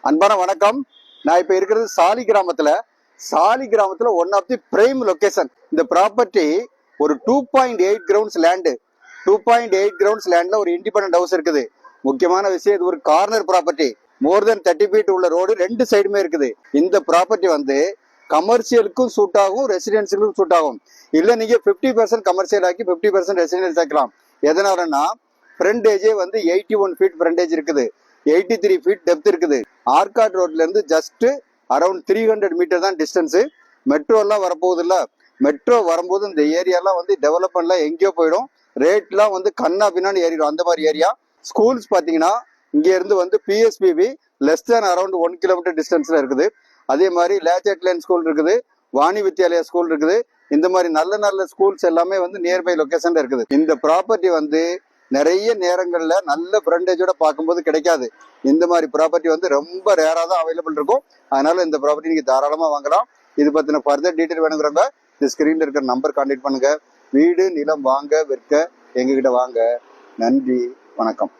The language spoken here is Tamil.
அன்பான வணக்கம். நான் இப்ப இருக்கிறது சாலி கிராமத்துல one of the prime location. இந்த ப்ராப்பர்ட்டி ஒரு 2.8 கிரவுண்ட்ஸ் லேண்டு. 2.8 கிரவுண்ட்ஸ் லேண்ட்ல ஒரு இண்டிபெண்டன்ட் ஹவுஸ் இருக்குது. முக்கியமான விஷயம், இது ஒரு கார்னர் ப்ராப்பர்ட்டி. மோர் தென் 30 ஃபீட் உள்ள ரோடு ரெண்டு சைடுமே இருக்குது. இந்த ப்ராப்பர்ட்டி வந்து கமர்ஷியலுக்கும் சூட் ஆகும், ரெசிடென்சியலுக்கும் சூட் ஆகும். இல்ல நீங்க 50% கமர்ஷியல் ஆக்கி 50% ரெசிடென்ஸ் ஆக்கலாம். எதனாலன்னா ஃப்ரண்டேஜே வந்து 81 ஃபீட் ஃப்ரண்டேஜ் இருக்குது, 83 ஃபீட் டெப்த் இருக்குது. ஆர்காட் ரோட்ல இருந்து ஜஸ்ட் அரௌண்ட் 300 மீட்டர் தான் டிஸ்டன்ஸ். மெட்ரோ எல்லாம் வரப்போகுது இல்ல, மெட்ரோ வரும்போது இந்த ஏரியாலாம் வந்து டெவலப்மெண்ட்லாம் எங்கேயோ போயிடும், ரேட்லாம் வந்து கண்ணா பின்னான்னு ஏறிடும். அந்த மாதிரி ஏரியா. ஸ்கூல்ஸ் பார்த்தீங்கன்னா இங்க இருந்து வந்து BSPP less than around 1 kilometre டிஸ்டன்ஸ்ல இருக்குது. அதே மாதிரி லேச்சட் லைன் ஸ்கூல் இருக்குது, வாணி வித்யாலயா ஸ்கூல் இருக்குது. இந்த மாதிரி நல்ல நல்ல ஸ்கூல்ஸ் எல்லாமே வந்து நியர்பை லொகேஷன்ல இருக்குது. இந்த ப்ராப்பர்ட்டி வந்து நிறைய நேரங்கள்ல நல்ல ஃப்ரண்டேஜோட பார்க்கும்போது கிடைக்காது. இந்த மாதிரி ப்ராப்பர்ட்டி வந்து ரொம்ப ரேரா தான் அவைலபிள் இருக்கும். அதனால இந்த ப்ராப்பர்ட்டி நீங்க தாராளமா வாங்கலாம். இது பத்தின ஃபர்தர் டீட்டெயில் வேணுங்கிறவங்க இந்த ஸ்கிரீன்ல இருக்கிற நம்பர் கான்டாக்ட் பண்ணுங்க. வீடு நிலம் வாங்க விற்க எங்ககிட்ட வாங்க. நன்றி, வணக்கம்.